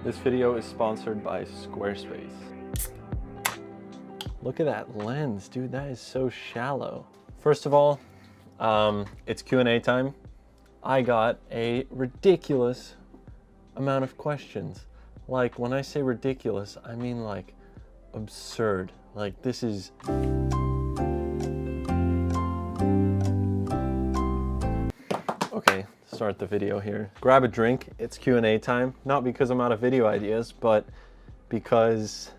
This video is sponsored by Squarespace. Look at that lens, dude, that is so shallow. First of all, it's Q&A time. I got a ridiculous amount of questions. Like, when I say ridiculous, I mean like absurd. Like, this is... Okay, start the video here. Grab a drink, it's Q&A time. Not because I'm out of video ideas, but because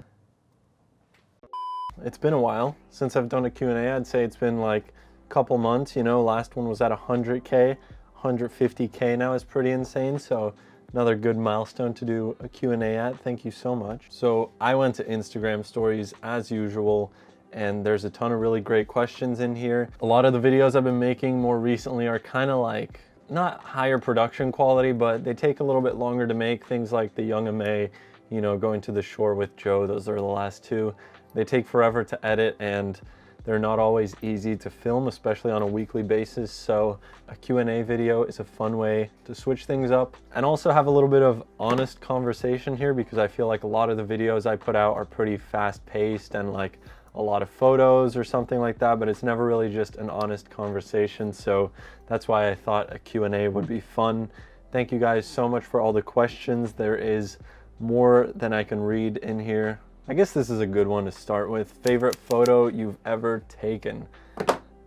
it's been a while since I've done a Q&A. I'd say it's been like a couple months, you know. Last one was at 100K, 150K now is pretty insane. So another good milestone to do a Q&A at. Thank you so much. So I went to Instagram stories as usual, and there's a ton of really great questions in here. A lot of the videos I've been making more recently are kind of like, not higher production quality, but they take a little bit longer to make. Things like the Young and May, you know, going to the shore with Joe, those are the last two. They take forever to edit, and they're not always easy to film, especially on a weekly basis. So a Q&A video is a fun way to switch things up and also have a little bit of honest conversation here, because I feel like a lot of the videos I put out are pretty fast paced and like a lot of photos or something like that, but it's never really just an honest conversation. So that's why I thought a Q&A would be fun. Thank you guys so much for all the questions. There is more than I can read in here. I guess this is a good one to start with. Favorite photo you've ever taken?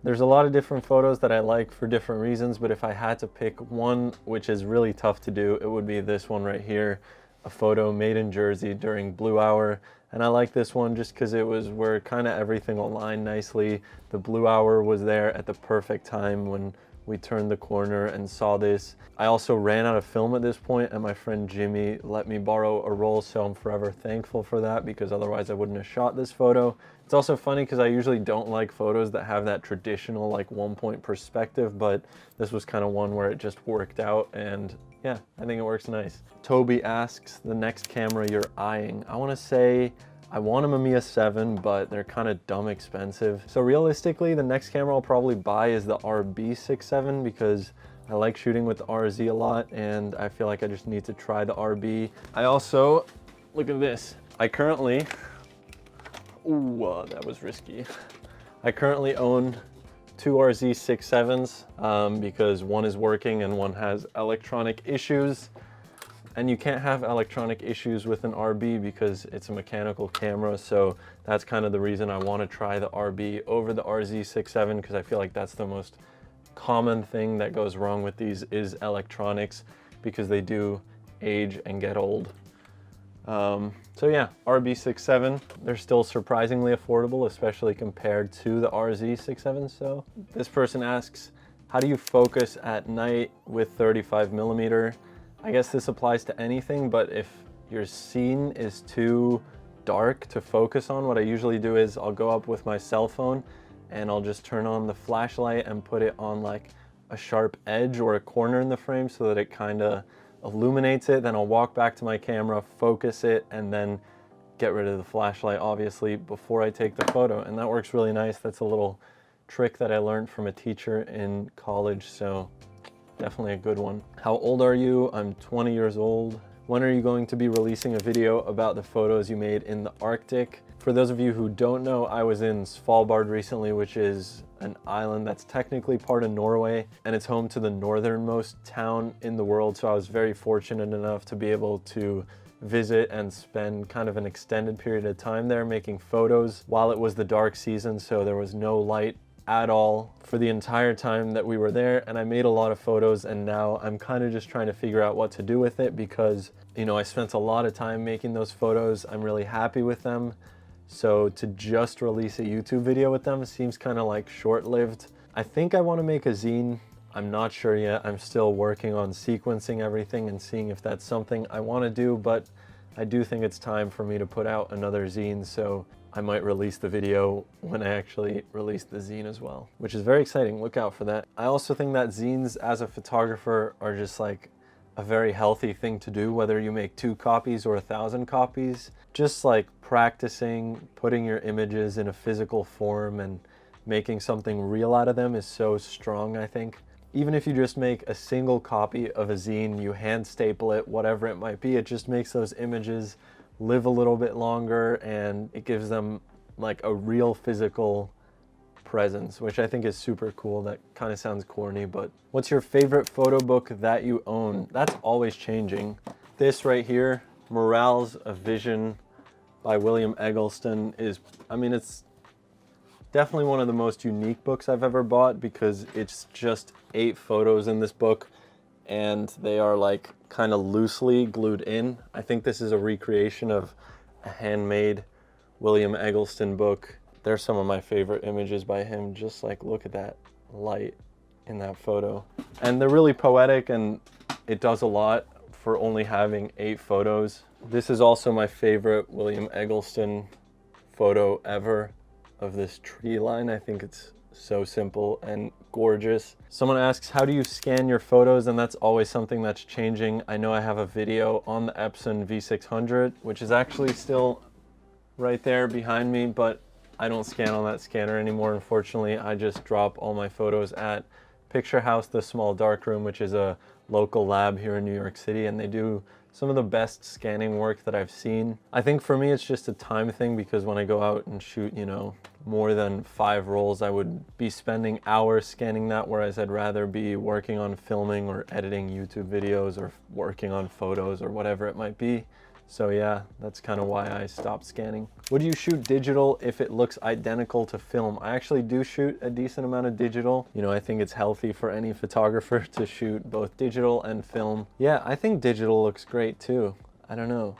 There's a lot of different photos that I like for different reasons, but if I had to pick one, which is really tough to do, it would be this one right here. A photo made in Jersey during Blue Hour. And I like this one just because it was where kind of everything aligned nicely. The Blue Hour was there at the perfect time when we turned the corner and saw this. I also ran out of film at this point, and my friend Jimmy let me borrow a roll, so I'm forever thankful for that, because otherwise I wouldn't have shot this photo. It's also funny because I usually don't like photos that have that traditional like 1-point perspective, but this was kind of one where it just worked out, and yeah, I think it works nice. Toby asks, the next camera you're eyeing. I want to say I want a Mamiya 7, but they're kind of dumb expensive. So realistically, the next camera I'll probably buy is the RB67, because I like shooting with the RZ a lot, and I feel like I just need to try the RB. I also, look at this. I currently, ooh, that was risky. I currently own two RZ67s because one is working and one has electronic issues. And you can't have electronic issues with an RB because it's a mechanical camera. So that's kind of the reason I want to try the RB over the RZ67, because I feel like that's the most common thing that goes wrong with these is electronics, because they do age and get old. So yeah, RB67, they're still surprisingly affordable, especially compared to the RZ67. So this person asks, how do you focus at night with 35mm? I guess this applies to anything, but if your scene is too dark to focus on, what I usually do is I'll go up with my cell phone and I'll just turn on the flashlight and put it on like a sharp edge or a corner in the frame so that it kind of illuminates it. Then I'll walk back to my camera, focus it, and then get rid of the flashlight, obviously, before I take the photo. And that works really nice. That's a little trick that I learned from a teacher in college, so definitely a good one. How old are you? I'm 20 years old. When are you going to be releasing a video about the photos you made in the Arctic? For those of you who don't know, I was in Svalbard recently, which is an island that's technically part of Norway, and it's home to the northernmost town in the world. So I was very fortunate enough to be able to visit and spend kind of an extended period of time there making photos while it was the dark season. So there was no light at all for the entire time that we were there, and I made a lot of photos, and now I'm kind of just trying to figure out what to do with it, because, you know, I spent a lot of time making those photos. I'm really happy with them, so to just release a YouTube video with them seems kind of like short-lived. I think I want to make a zine. I'm not sure yet. I'm still working on sequencing everything and seeing if that's something I want to do, but I do think it's time for me to put out another zine, so I might release the video when I actually release the zine as well, which is very exciting. Look out for that. I also think that zines as a photographer are just like a very healthy thing to do, whether you make 2 copies or 1,000 copies. Just like practicing, putting your images in a physical form and making something real out of them is so strong, I think. Even if you just make a single copy of a zine, you hand staple it, whatever it might be, it just makes those images live a little bit longer, and it gives them like a real physical presence, which I think is super cool. That kind of sounds corny, but what's your favorite photo book that you own? That's always changing. This right here, Morales, A Vision by William Eggleston, is, I mean, it's definitely one of the most unique books I've ever bought, because it's just 8 photos in this book and they are like kind of loosely glued in. I think this is a recreation of a handmade William Eggleston book. There's some of my favorite images by him. Just like, look at that light in that photo. And they're really poetic, and it does a lot for only having 8 photos. This is also my favorite William Eggleston photo ever, of this tree line. I think it's so simple and gorgeous. Someone asks, how do you scan your photos? And that's always something that's changing. I know I have a video on the Epson V600, which is actually still right there behind me, but I don't scan on that scanner anymore, unfortunately. I just drop all my photos at Picture House, the small darkroom, which is a local lab here in New York City, and they do some of the best scanning work that I've seen. I think for me it's just a time thing, because when I go out and shoot, you know, more than 5 rolls, I would be spending hours scanning that, whereas I'd rather be working on filming or editing YouTube videos or working on photos or whatever it might be. So yeah, that's kind of why I stopped scanning. Would you shoot digital if it looks identical to film? I actually do shoot a decent amount of digital. You know, I think it's healthy for any photographer to shoot both digital and film. Yeah, I think digital looks great too. I don't know.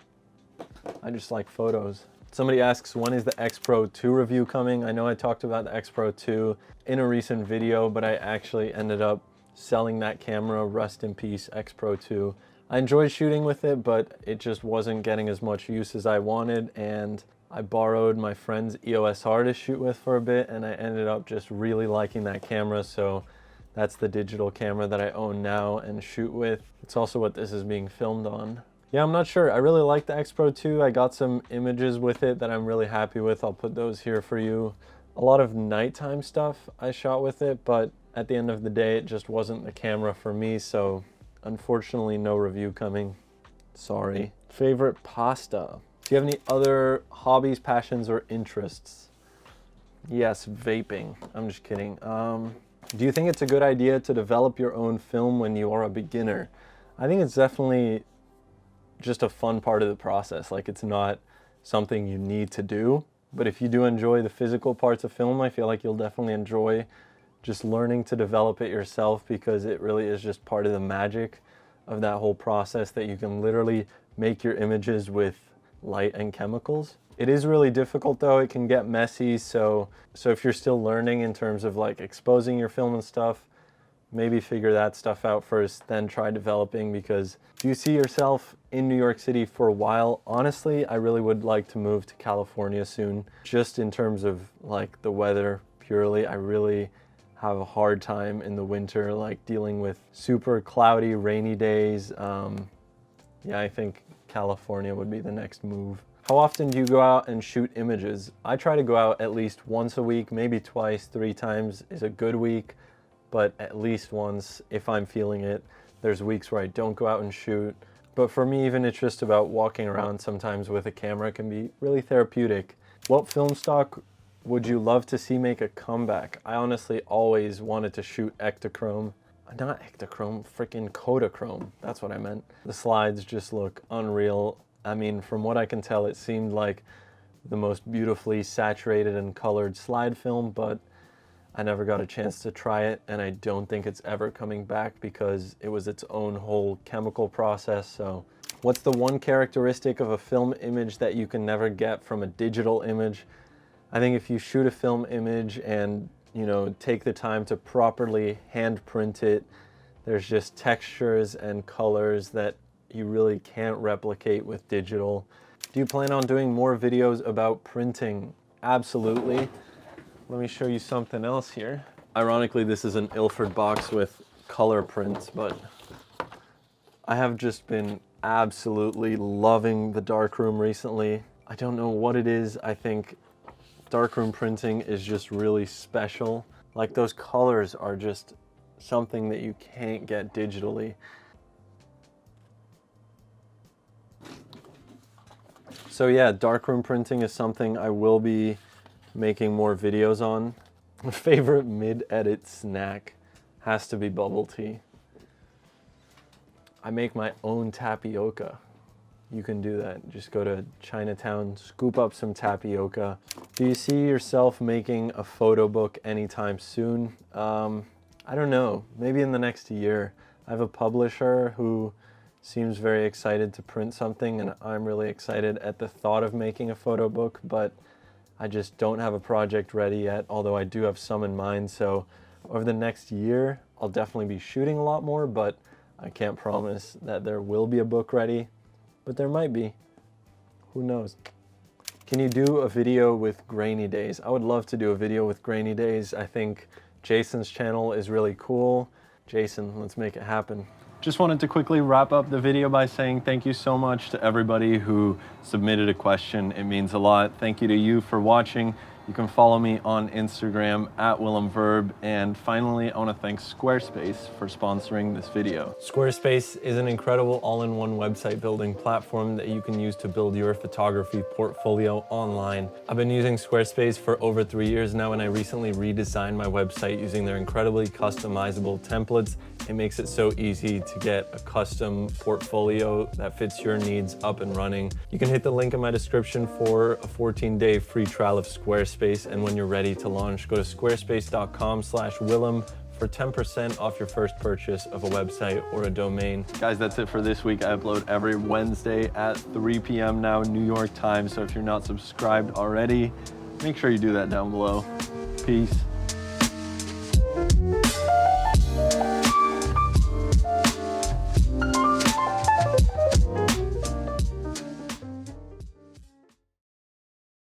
I just like photos. Somebody asks, when is the X Pro 2 review coming? I know I talked about the X Pro 2 in a recent video, but I actually ended up selling that camera. Rest in peace, X Pro 2. I enjoyed shooting with it, but it just wasn't getting as much use as I wanted, and I borrowed my friend's EOS R to shoot with for a bit, and I ended up just really liking that camera, so that's the digital camera that I own now and shoot with. It's also what this is being filmed on. Yeah, I'm not sure. I really like the X Pro 2. I got some images with it that I'm really happy with. I'll put those here for you. A lot of nighttime stuff I shot with it, but at the end of the day, it just wasn't the camera for me, so unfortunately, no review coming. Sorry. Favorite pasta? Do you have any other hobbies, passions, or interests? Yes, vaping. I'm just kidding. Do you think it's a good idea to develop your own film when you are a beginner? I think it's definitely just a fun part of the process. Like, it's not something you need to do, but if you do enjoy the physical parts of film, I feel like you'll definitely enjoy just learning to develop it yourself, because it really is just part of the magic of that whole process, that you can literally make your images with light and chemicals. It is really difficult though. It can get messy. So if you're still learning in terms of like exposing your film and stuff, maybe figure that stuff out first, then try developing. Because do you see yourself in New York City for a while? Honestly, I really would like to move to California soon. Just in terms of like the weather purely, I really have a hard time in the winter, like dealing with super cloudy, rainy days. Yeah, I think California would be the next move. How often do you go out and shoot images? I try to go out at least once a week, maybe twice, 3 times is a good week, but at least once if I'm feeling it. There's weeks where I don't go out and shoot. But for me, even it's just about walking around sometimes with a camera can be really therapeutic. What film stock would you love to see make a comeback? I honestly always wanted to shoot Ektachrome. Not Ektachrome, freaking Kodachrome. That's what I meant. The slides just look unreal. I mean, from what I can tell, it seemed like the most beautifully saturated and colored slide film, but I never got a chance to try it, and I don't think it's ever coming back because it was its own whole chemical process. So what's the one characteristic of a film image that you can never get from a digital image? I think if you shoot a film image and, you know, take the time to properly hand print it, there's just textures and colors that you really can't replicate with digital. Do you plan on doing more videos about printing? Absolutely. Let me show you something else here. Ironically, this is an Ilford box with color prints, but I have just been absolutely loving the darkroom recently. I don't know what it is. I think darkroom printing is just really special. Like, those colors are just something that you can't get digitally. So yeah, darkroom printing is something I will be making more videos on. My favorite mid-edit snack has to be bubble tea. I make my own tapioca. You can do that. Just go to Chinatown, scoop up some tapioca. Do you see yourself making a photo book anytime soon? I don't know, maybe in the next year. I have a publisher who seems very excited to print something, and I'm really excited at the thought of making a photo book, but I just don't have a project ready yet, although I do have some in mind. So over the next year, I'll definitely be shooting a lot more, but I can't promise that there will be a book ready, but there might be. Who knows? Can you do a video with grainy days? I would love to do a video with grainy days. I think Jason's channel is really cool. Jason, let's make it happen. Just wanted to quickly wrap up the video by saying thank you so much to everybody who submitted a question. It means a lot. Thank you to you for watching. You can follow me on Instagram at willem.verbeeck. And finally, I want to thank Squarespace for sponsoring this video. Squarespace is an incredible all-in-one website building platform that you can use to build your photography portfolio online. I've been using Squarespace for over 3 years now, and I recently redesigned my website using their incredibly customizable templates. It makes it so easy to get a custom portfolio that fits your needs up and running. You can hit the link in my description for a 14-day free trial of Squarespace, and when you're ready to launch, go to squarespace.com/willem for 10% off your first purchase of a website or a domain. Guys, that's it for this week. I upload every Wednesday at 3 p.m. now, New York time, so if you're not subscribed already, make sure you do that down below. Peace.